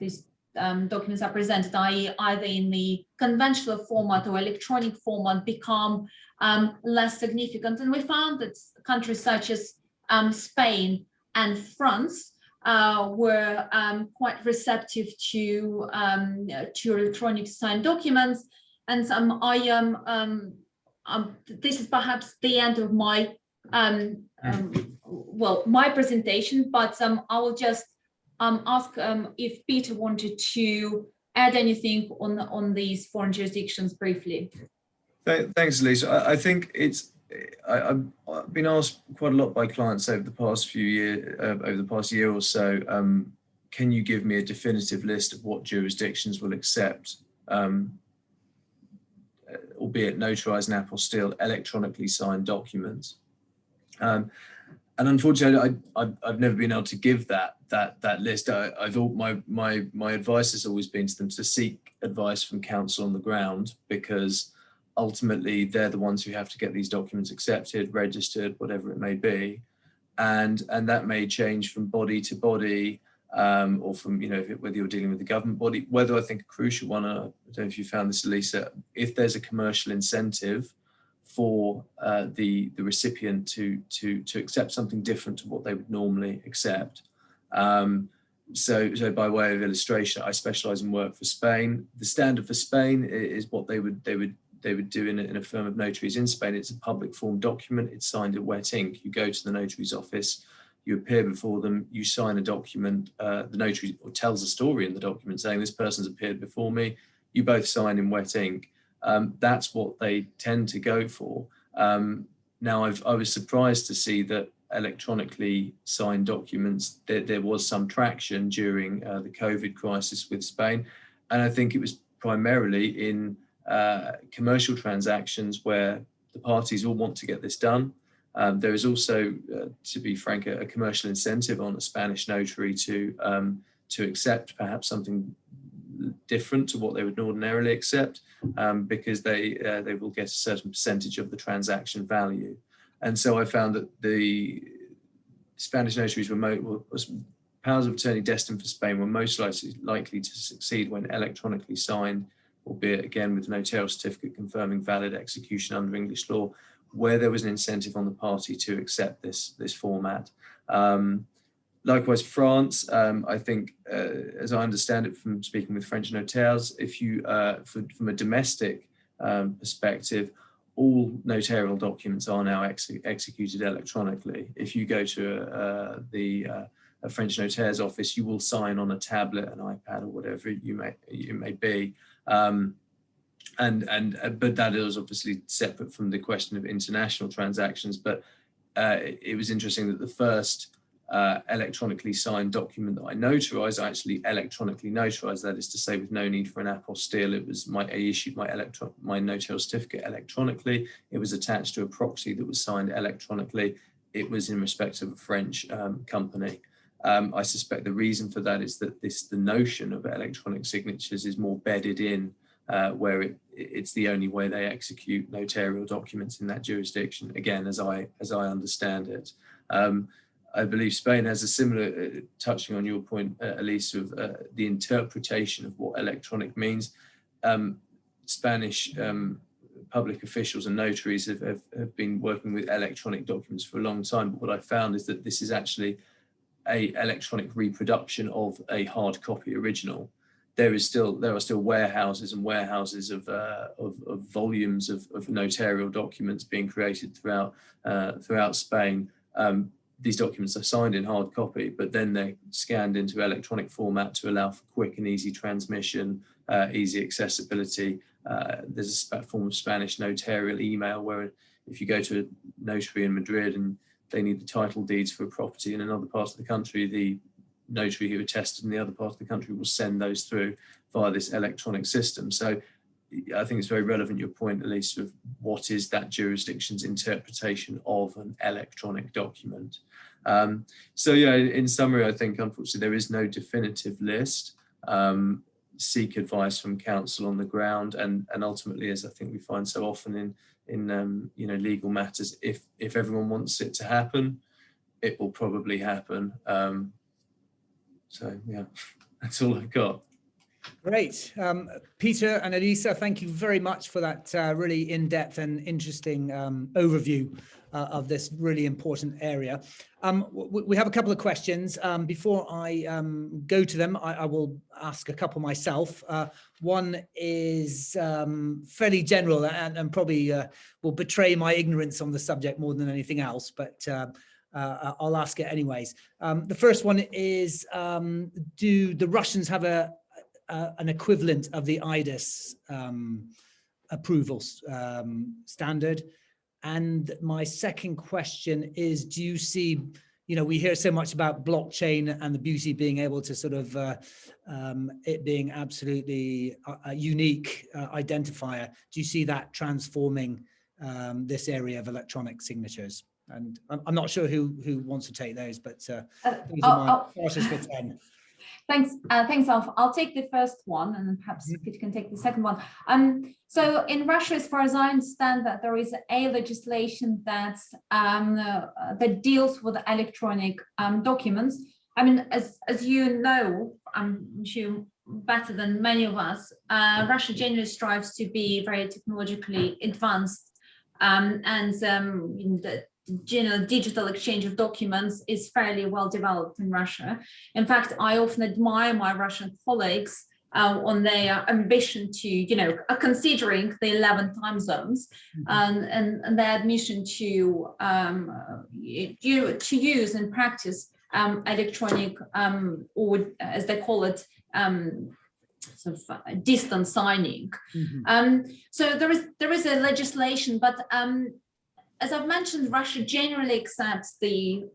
documents are presented, i.e. either in the conventional format or electronic format, become less significant. And we found that countries such as Spain and France were quite receptive to electronic signed documents. And this is perhaps the end of my my presentation, but I will just ask if Peter wanted to add anything on these foreign jurisdictions briefly. Thanks, Lisa. I think I've been asked quite a lot by clients over the past few years, over the past year or so, can you give me a definitive list of what jurisdictions will accept, albeit notarized and apostille, electronically signed documents? And unfortunately, I've never been able to give that list. I thought my advice has always been to them to seek advice from counsel on the ground, because ultimately they're the ones who have to get these documents accepted, registered, whatever it may be, and that may change from body to body, or from, you know, whether you're dealing with the government body. Whether I think a crucial one, I don't know if you found this, Elisa, if there's a commercial incentive for the recipient to accept something different to what they would normally accept. So by way of illustration, I specialize in work for Spain. The standard for Spain is what they would do in a firm of notaries in Spain. It's a public form document. It's signed in wet ink. You go to the notary's office, you appear before them, you sign a document. The notary tells a story in the document saying this person's appeared before me. You both sign in wet ink. That's what they tend to go for. Now, I was surprised to see that electronically signed documents, there was some traction during the COVID crisis with Spain. And I think it was primarily in commercial transactions where the parties all want to get this done. There is also, to be frank, a commercial incentive on a Spanish notary to accept perhaps something different to what they would ordinarily accept, because they will get a certain percentage of the transaction value. And so I found that the Spanish notaries powers of attorney destined for Spain were most likely to succeed when electronically signed, albeit again with notarial certificate confirming valid execution under English law, where there was an incentive on the party to accept this format. Likewise, France, I think, as I understand it from speaking with French notaires, if you, from a domestic perspective, all notarial documents are now executed electronically. If you go to a French notaire's office, you will sign on a tablet, an iPad, or whatever you may be. But that is obviously separate from the question of international transactions. But it was interesting that the first electronically signed document that I notarized, I actually electronically notarized. That is to say, with no need for an apostille. It was I issued my notarial certificate electronically. It was attached to a proxy that was signed electronically. It was in respect of a French company. I suspect the reason for that is that the notion of electronic signatures is more bedded in, where it's the only way they execute notarial documents in that jurisdiction. Again, as I understand it. I believe Spain has a similar, touching on your point, Elise, of the interpretation of what electronic means. Spanish public officials and notaries have been working with electronic documents for a long time, but what I found is that this is actually an electronic reproduction of a hard copy original. There are still warehouses and warehouses of volumes of notarial documents being created throughout Spain. These documents are signed in hard copy, but then they're scanned into electronic format to allow for quick and easy transmission, easy accessibility. There's a form of Spanish notarial email where if you go to a notary in Madrid and they need the title deeds for a property in another part of the country, the notary who attested in the other part of the country will send those through via this electronic system. So I think it's very relevant, your point, at least, of what is that jurisdiction's interpretation of an electronic document. So yeah, in summary, I think unfortunately there is no definitive list. seek advice from counsel on the ground, and ultimately, as I think we find so often in legal matters, if everyone wants it to happen, it will probably happen. So yeah, that's all I've got. Great. Peter and Elisa, thank you very much for that really in-depth and interesting overview of this really important area. We have a couple of questions. Before I go to them, I will ask a couple myself. One is fairly general and probably will betray my ignorance on the subject more than anything else, but I'll ask it anyways. The first one is, do the Russians have an equivalent of the IDAS approvals standard? And my second question is, do you see, we hear so much about blockchain and the beauty being able to sort of, it being absolutely a unique identifier. Do you see that transforming this area of electronic signatures? And I'm not sure who wants to take those, but those are my starters for 10. Thanks, Alf. I'll take the first one, and perhaps Peter can take the second one. So in Russia, as far as I understand, that there is a legislation that deals with electronic documents. I mean, as you know, I'm sure better than many of us, Russia generally strives to be very technologically advanced, the general digital exchange of documents is fairly well developed in Russia. In fact, I often admire my Russian colleagues on their ambition to, considering the 11 time zones, and their admission to use and practice electronic, or as they call it, sort of distance signing. So there is a legislation, but as I've mentioned, Russia generally accepts the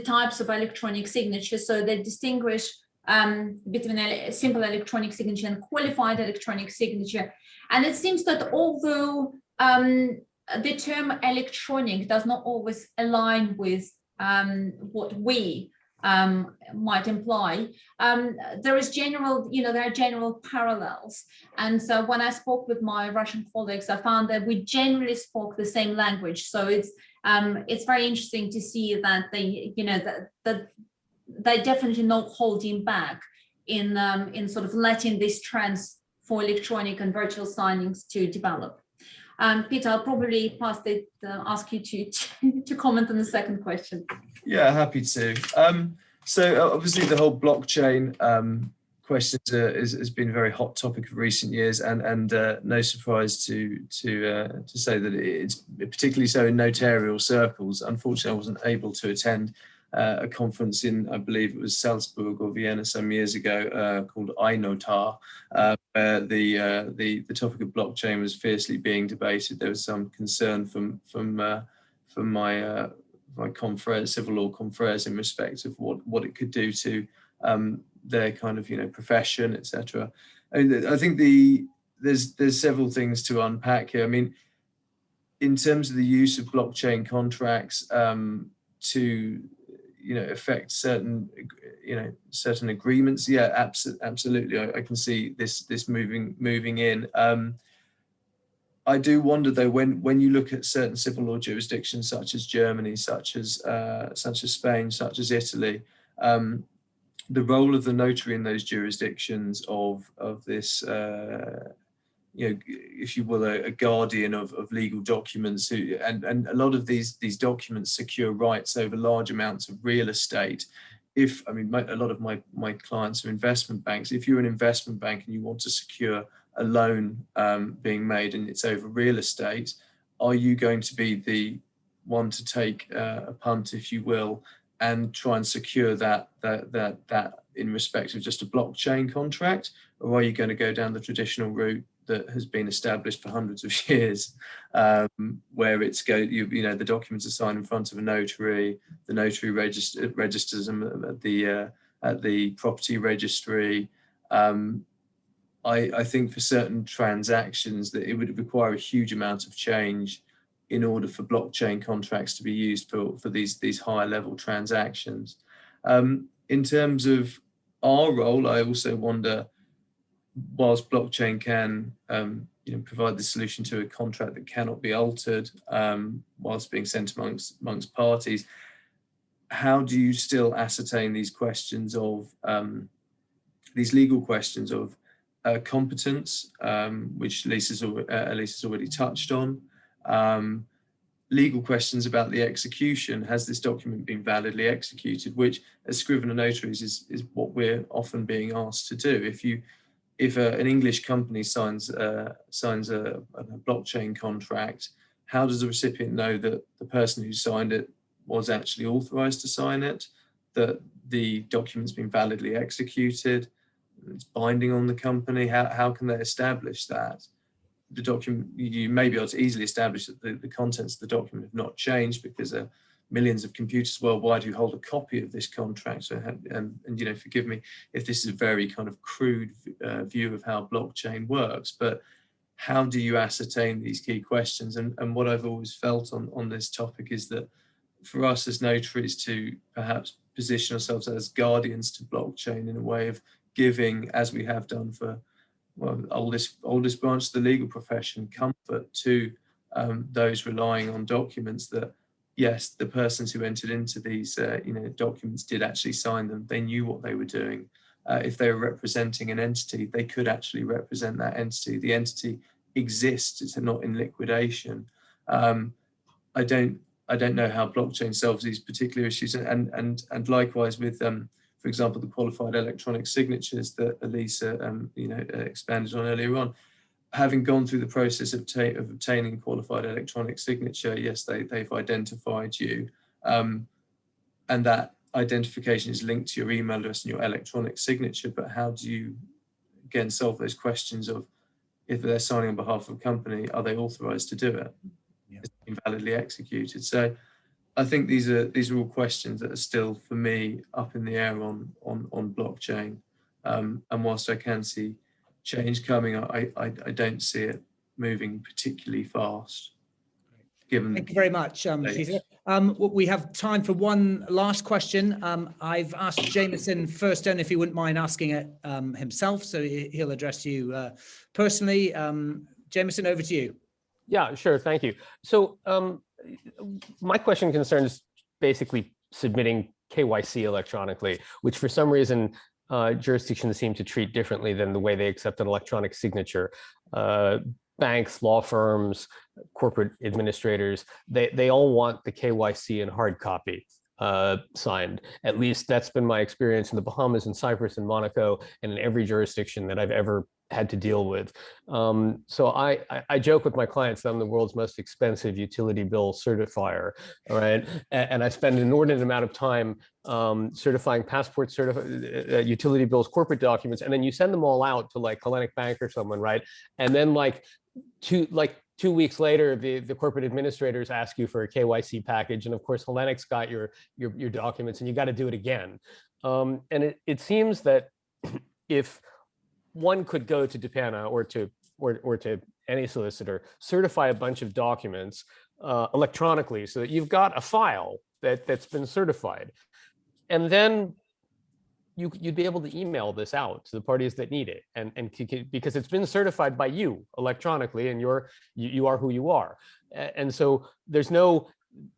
types of electronic signatures. So they distinguish between a simple electronic signature and qualified electronic signature. And it seems that although the term electronic does not always align with what we might imply, there are general parallels. And so when I spoke with my Russian colleagues, I found that we generally spoke the same language. So it's very interesting to see that they, that they're definitely not holding back in sort of letting these trends for electronic and virtual signings to develop. Peter, I'll probably ask you to comment on the second question. Yeah, happy to. So obviously the whole blockchain question has been a very hot topic of recent years, and no surprise to say that it's particularly so in notarial circles. Unfortunately, I wasn't able to attend a conference in, I believe it was Salzburg or Vienna some years ago, called iNotar, where the topic of blockchain was fiercely being debated. There was some concern from my confrères, civil law confrères, in respect of what it could do to their kind of profession, etc. I think there's several things to unpack here. I mean, in terms of the use of blockchain contracts to affect certain agreements, yeah, absolutely. I can see this moving in. I do wonder though, when you look at certain civil law jurisdictions such as Germany, such as Spain, such as Italy, the role of the notary in those jurisdictions of this, if you will, a guardian of legal documents, and a lot of these documents secure rights over large amounts of real estate. A lot of my clients are investment banks. If you're an investment bank and you want to secure a loan being made and it's over real estate, are you going to be the one to take a punt, if you will, and try and secure that in respect of just a blockchain contract, or are you going to go down the traditional route that has been established for hundreds of years, where the documents are signed in front of a notary, the notary registers them at the property registry. I think for certain transactions that it would require a huge amount of change in order for blockchain contracts to be used for these higher level transactions. In terms of our role, I also wonder, whilst blockchain can provide the solution to a contract that cannot be altered whilst being sent amongst parties, how do you still ascertain these questions of these legal questions of competence, which Lisa's already touched on, legal questions about the execution? Has this document been validly executed, which as scrivener notaries is what we're often being asked to do. If an English company signs a blockchain contract, how does the recipient know that the person who signed it was actually authorized to sign it, that the document's been validly executed, it's binding on the company? How can they establish that? The document, you may be able to easily establish that the contents of the document have not changed, because there are millions of computers worldwide who hold a copy of this contract. So, and forgive me if this is a very kind of crude view of how blockchain works, but how do you ascertain these key questions? And what I've always felt on this topic is that for us as notaries to perhaps position ourselves as guardians to blockchain in a way of giving, as we have done for oldest branch of the legal profession, comfort to those relying on documents, that yes, the persons who entered into these documents did actually sign them. They knew what they were doing. If they were representing an entity, they could actually represent that entity. The entity exists; it's not in liquidation. I don't know how blockchain solves these particular issues, and likewise with for example, the qualified electronic signatures that Elisa expanded on earlier on. Having gone through the process of obtaining qualified electronic signature, yes, they've identified you, and that identification is linked to your email address and your electronic signature. But how do you, again, solve those questions of, if they're signing on behalf of a company, are they authorized to do it? Yeah. It's been validly executed. So I think these are all questions that are still, for me, up in the air on blockchain. And whilst I can see change coming, I don't see it moving particularly fast. Thank you very much, Peter. We have time for one last question. I've asked Jameson first, and if he wouldn't mind asking it himself, so he'll address you personally. Jameson, over to you. Yeah, sure. Thank you. So my question concerns basically submitting KYC electronically, which for some reason jurisdictions seem to treat differently than the way they accept an electronic signature. Banks, law firms, corporate administrators, they all want the KYC in hard copy signed. At least that's been my experience in the Bahamas and Cyprus and Monaco, and in every jurisdiction that I've ever had to deal with. So I joke with my clients that I'm the world's most expensive utility bill certifier, all right? And I spend an inordinate amount of time certifying passport utility bills, corporate documents, and then you send them all out to like Hellenic Bank or someone, right? And then like 2 weeks later, the corporate administrators ask you for a KYC package, and of course Hellenic's got your documents, and you got to do it again. And it seems that if one could go to Pinna or to any solicitor, certify a bunch of documents electronically, so that you've got a file that's been certified, and then you'd be able to email this out to the parties that need it, and because it's been certified by you electronically, and you are who you are, and so there's no.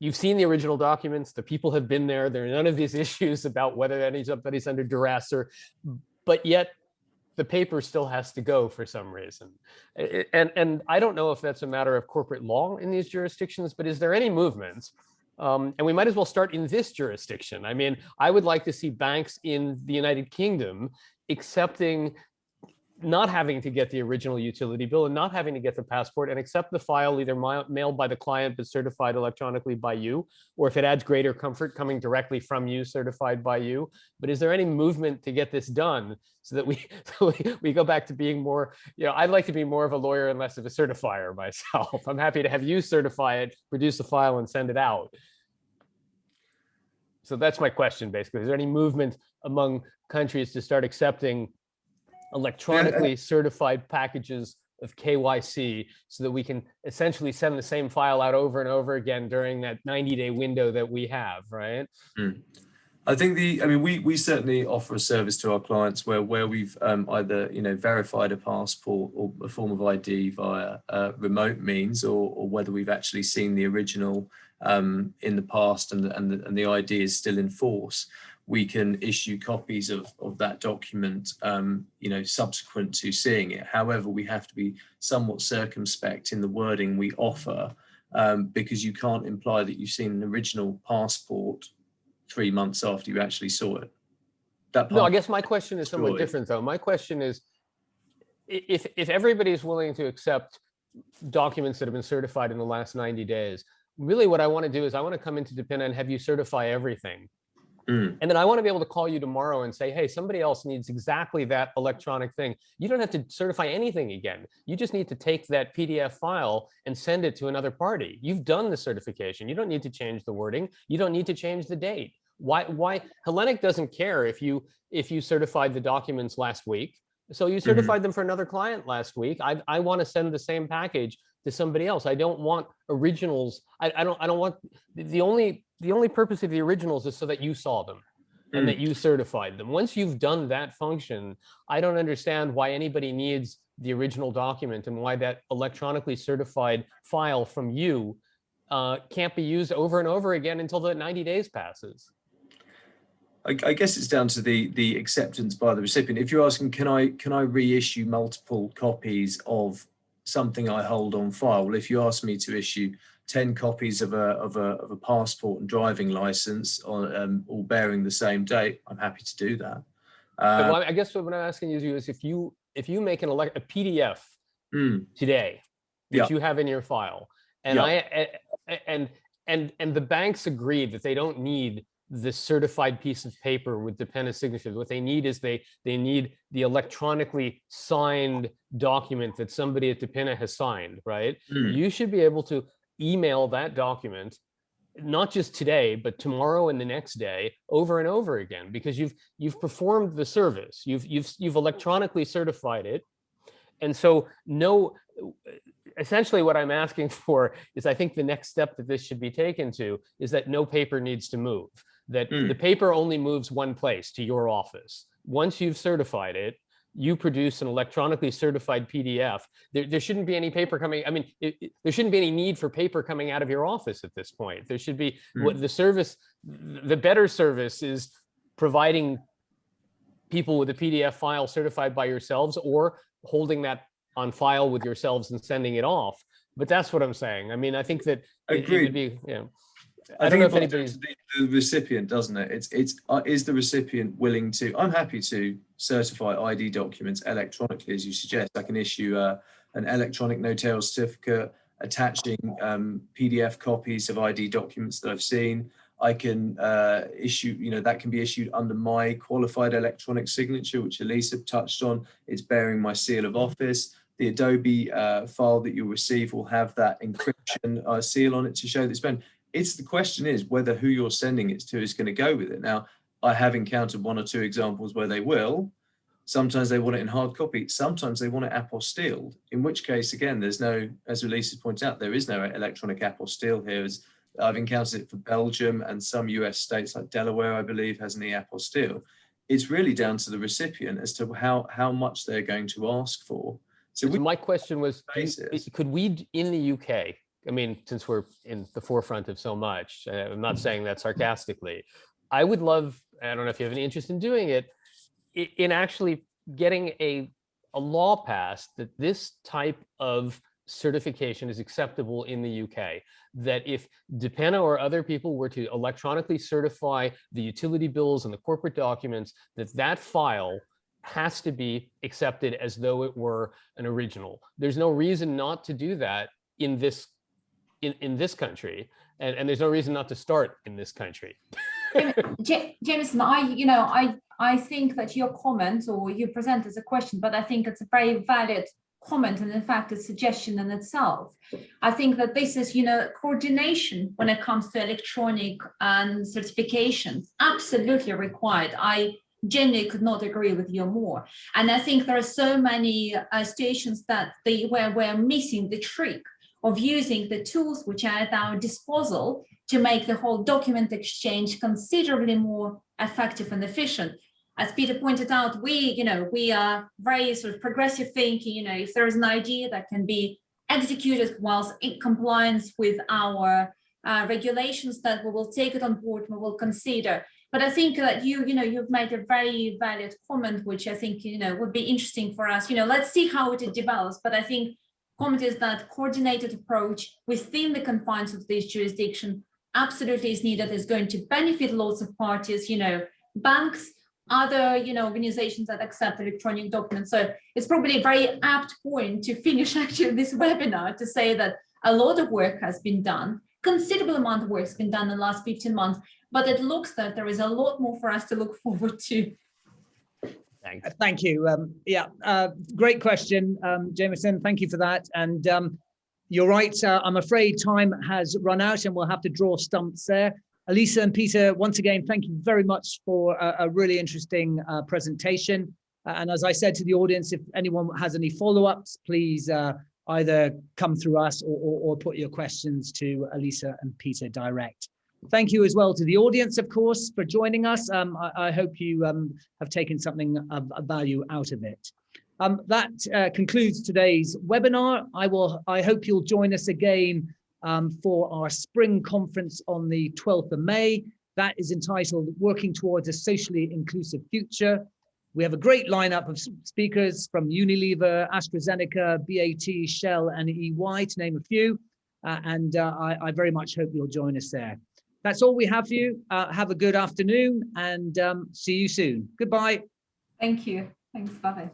You've seen the original documents. The people have been there. There are none of these issues about whether anybody's under duress, but yet the paper still has to go for some reason. And I don't know if that's a matter of corporate law in these jurisdictions, but is there any movement? And we might as well start in this jurisdiction. I mean, I would like to see banks in the United Kingdom accepting, not having to get the original utility bill and not having to get the passport, and accept the file either mailed by the client but certified electronically by you, or if it adds greater comfort, coming directly from you, certified by you. But is there any movement to get this done so that we go back to being more, I'd like to be more of a lawyer and less of a certifier myself. I'm happy to have you certify it, produce the file, and send it out. So that's my question, basically. Is there any movement among countries to start accepting electronically certified packages of KYC so that we can essentially send the same file out over and over again during that 90-day window that we have, right? I think we certainly offer a service to our clients where we've either verified a passport or a form of ID via remote means, or whether we've actually seen the original in the past and the ID is still in force. We can issue copies of that document, subsequent to seeing it. However, we have to be somewhat circumspect in the wording we offer, because you can't imply that you've seen an original passport 3 months after you actually saw it. No, I guess my question is somewhat different, though. My question is, if everybody's willing to accept documents that have been certified in the last 90 days, really what I want to do is I want to come into Pinna and have you certify everything. And then I want to be able to call you tomorrow and say, hey, somebody else needs exactly that electronic thing. You don't have to certify anything again. You just need to take that PDF file and send it to another party. You've done the certification. You don't need to change the wording. You don't need to change the date. Why? Hellenic doesn't care if you certified the documents last week. So you certified them for another client last week. I want to send the same package to somebody else. I don't want originals. I don't want the only purpose of the originals is so that you saw them and that you certified them. Once you've done that function, I don't understand why anybody needs the original document and why that electronically certified file from you can't be used over and over again until the 90 days passes. I guess it's down to the acceptance by the recipient. If you're asking, can I reissue multiple copies of something I hold on file? Well, if you ask me to issue 10 copies of a passport and driving license, all bearing the same date, I'm happy to do that. Well, I guess what I'm asking you is if you make a PDF today, which you have in your file, and and the banks agree that they don't need the certified piece of paper with the Pinna signature. What they need is they need the electronically signed document that somebody at the Pinna has signed, right? You should be able to email that document, not just today, but tomorrow and the next day, over and over again, because you've performed the service. You've electronically certified it. And so essentially what I'm asking for is, I think the next step that this should be taken to is that no paper needs to move, that the paper only moves one place, to your office. Once you've certified it, you produce an electronically certified PDF. There shouldn't be any paper coming. I mean, there shouldn't be any need for paper coming out of your office at this point. There should be what the service, the better service is providing people with a PDF file certified by yourselves, or holding that on file with yourselves and sending it off. But that's what I'm saying. I mean, I think that it would be, I don't know if anybody's the recipient, doesn't it? Is the recipient willing to? I'm happy to certify ID documents electronically, as you suggest. I can issue an electronic notarial certificate attaching PDF copies of ID documents that I've seen. I can issue, that can be issued under my qualified electronic signature, which Elisa touched on. It's bearing my seal of office. The Adobe file that you'll receive will have that encryption seal on it to show that it's been. The question is whether who you're sending it to is going to go with it. Now, I have encountered 1 or 2 examples where they will. Sometimes they want it in hard copy. Sometimes they want it apostilled, in which case, again, there's no, as Ulysses pointed out, there is no electronic apostille here. I've encountered it for Belgium and some US states like Delaware, I believe, has an e-apostille. It's really down to the recipient as to how much they're going to ask for. So my question was, could we in the UK, I mean, since we're in the forefront of so much, I'm not saying that sarcastically, I would love, I don't know if you have any interest in doing it, in actually getting a law passed that this type of certification is acceptable in the UK, that if Pinna or other people were to electronically certify the utility bills and the corporate documents, that file has to be accepted as though it were an original. There's no reason not to do that in this country, and there's no reason not to start in this country. Jameson, I think that your comment, or you present as a question, but I think it's a very valid comment, and in fact a suggestion in itself. I think that this is, coordination when it comes to electronic and certifications, absolutely required. I genuinely could not agree with you more. And I think there are so many situations that where we're missing the trick, of using the tools which are at our disposal to make the whole document exchange considerably more effective and efficient. As Peter pointed out, we are very sort of progressive thinking. If there is an idea that can be executed whilst in compliance with our regulations, that we will take it on board, we will consider. But I think that you've made a very valid comment, which I think would be interesting for us. Let's see how it develops. But I think comment is that coordinated approach within the confines of this jurisdiction absolutely is needed. Is going to benefit lots of parties. Banks, other organizations that accept electronic documents. So it's probably a very apt point to finish actually this webinar to say that a lot of work has been done. Considerable amount of work has been done in the last 15 months, but it looks that there is a lot more for us to look forward to. Thanks. Thank you. Great question, Jameson. Thank you for that. And you're right. I'm afraid time has run out and we'll have to draw stumps there. Elisa and Peter, once again, thank you very much for a really interesting presentation. And as I said to the audience, if anyone has any follow-ups, please either come through us or put your questions to Elisa and Peter direct. Thank you as well to the audience, of course, for joining us. I hope you have taken something of value out of it. That concludes today's webinar. I hope you'll join us again for our spring conference on the 12th of May. That is entitled Working Towards a Socially Inclusive Future. We have a great lineup of speakers from Unilever, AstraZeneca, BAT, Shell, and EY, to name a few. I very much hope you'll join us there. That's all we have for you. Have a good afternoon and see you soon. Goodbye. Thank you. Thanks. Bye.